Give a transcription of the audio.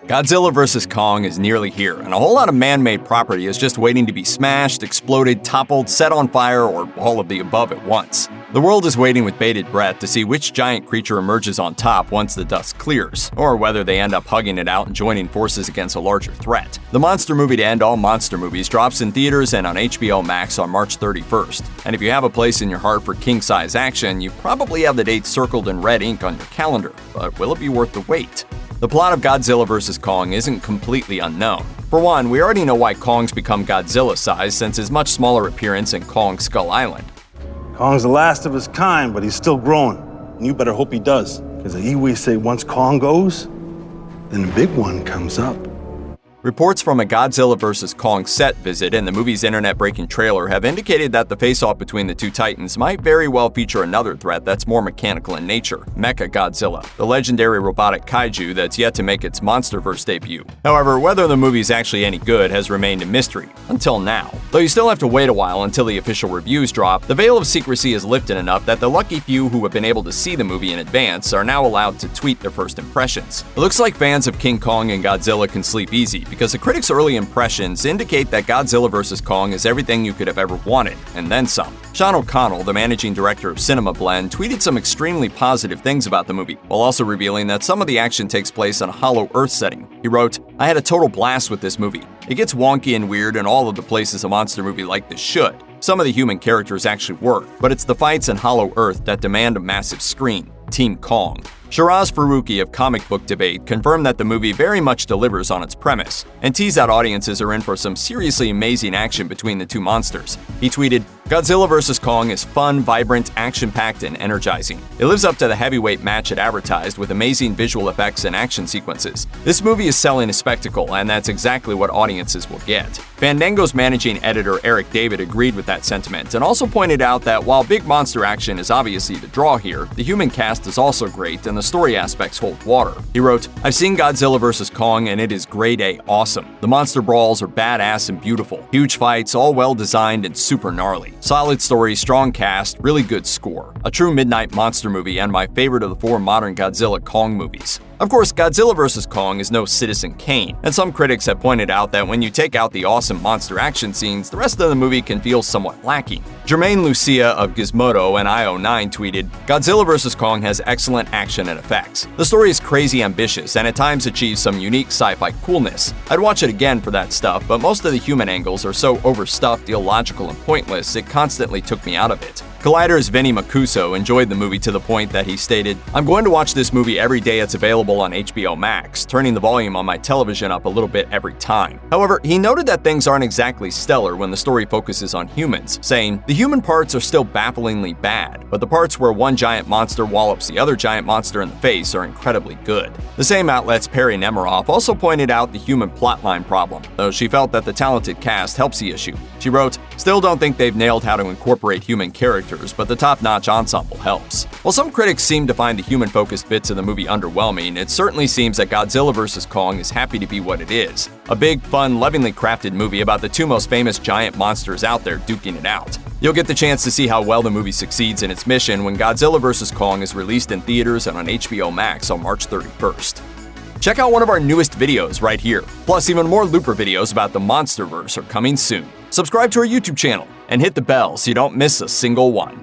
Godzilla vs. Kong is nearly here, and a whole lot of man-made property is just waiting to be smashed, exploded, toppled, set on fire, or all of the above at once. The world is waiting with bated breath to see which giant creature emerges on top once the dust clears, or whether they end up hugging it out and joining forces against a larger threat. The monster movie to end all monster movies drops in theaters and on HBO Max on March 31st. And if you have a place in your heart for king-size action, you probably have the date circled in red ink on your calendar, but will it be worth the wait? The plot of Godzilla vs. Kong isn't completely unknown. For one, we already know why Kong's become Godzilla-sized since his much smaller appearance in Kong Skull Island. Kong's the last of his kind, but he's still growing. And you better hope he does. Because the Iwi say once Kong goes, then the big one comes up. Reports from a Godzilla vs. Kong set visit and the movie's internet-breaking trailer have indicated that the face-off between the two titans might very well feature another threat that's more mechanical in nature, Mechagodzilla, the legendary robotic kaiju that's yet to make its MonsterVerse debut. However, whether the movie's actually any good has remained a mystery, until now. Though you still have to wait a while until the official reviews drop, the veil of secrecy is lifted enough that the lucky few who have been able to see the movie in advance are now allowed to tweet their first impressions. It looks like fans of King Kong and Godzilla can sleep easy, because the critics' early impressions indicate that Godzilla vs. Kong is everything you could have ever wanted, and then some. Sean O'Connell, the managing director of Cinema Blend, tweeted some extremely positive things about the movie, while also revealing that some of the action takes place on a hollow Earth setting. He wrote, "I had a total blast with this movie. It gets wonky and weird in all of the places a monster movie like this should. Some of the human characters actually work, but it's the fights in hollow Earth that demand a massive screen. Team Kong." Shiraz Faruqi of Comic Book Debate confirmed that the movie very much delivers on its premise, and teased that audiences are in for some seriously amazing action between the two monsters. He tweeted, "Godzilla vs. Kong is fun, vibrant, action-packed, and energizing. It lives up to the heavyweight match it advertised with amazing visual effects and action sequences. This movie is selling a spectacle, and that's exactly what audiences will get." Fandango's managing editor Eric David agreed with that sentiment, and also pointed out that while big monster action is obviously the draw here, the human cast is also great, and the story aspects hold water. He wrote, "I've seen Godzilla vs. Kong and it is grade A awesome. The monster brawls are badass and beautiful. Huge fights, all well designed and super gnarly. Solid story, strong cast, really good score. A true midnight monster movie and my favorite of the four modern Godzilla Kong movies." Of course, Godzilla vs. Kong is no Citizen Kane, and some critics have pointed out that when you take out the awesome monster action scenes, the rest of the movie can feel somewhat lacking. Jermaine Lucia of Gizmodo and IO9 tweeted, "Godzilla vs. Kong has excellent action and effects. The story is crazy ambitious and at times achieves some unique sci-fi coolness. I'd watch it again for that stuff, but most of the human angles are so overstuffed, illogical, and pointless, it constantly took me out of it." Collider's Vinny Macuso enjoyed the movie to the point that he stated, "I'm going to watch this movie every day it's available on HBO Max, turning the volume on my television up a little bit every time." However, he noted that things aren't exactly stellar when the story focuses on humans, saying, "The human parts are still bafflingly bad, but the parts where one giant monster wallops the other giant monster in the face are incredibly good." The same outlet's Perry Nemiroff also pointed out the human plotline problem, though she felt that the talented cast helps the issue. She wrote, "Still don't think they've nailed how to incorporate human characters, but the top-notch ensemble helps." While some critics seem to find the human-focused bits of the movie underwhelming, it certainly seems that Godzilla vs. Kong is happy to be what it is. A big, fun, lovingly crafted movie about the two most famous giant monsters out there duking it out. You'll get the chance to see how well the movie succeeds in its mission when Godzilla vs. Kong is released in theaters and on HBO Max on March 31st. Check out one of our newest videos right here. Plus, even more Looper videos about the MonsterVerse are coming soon. Subscribe to our YouTube channel and hit the bell so you don't miss a single one.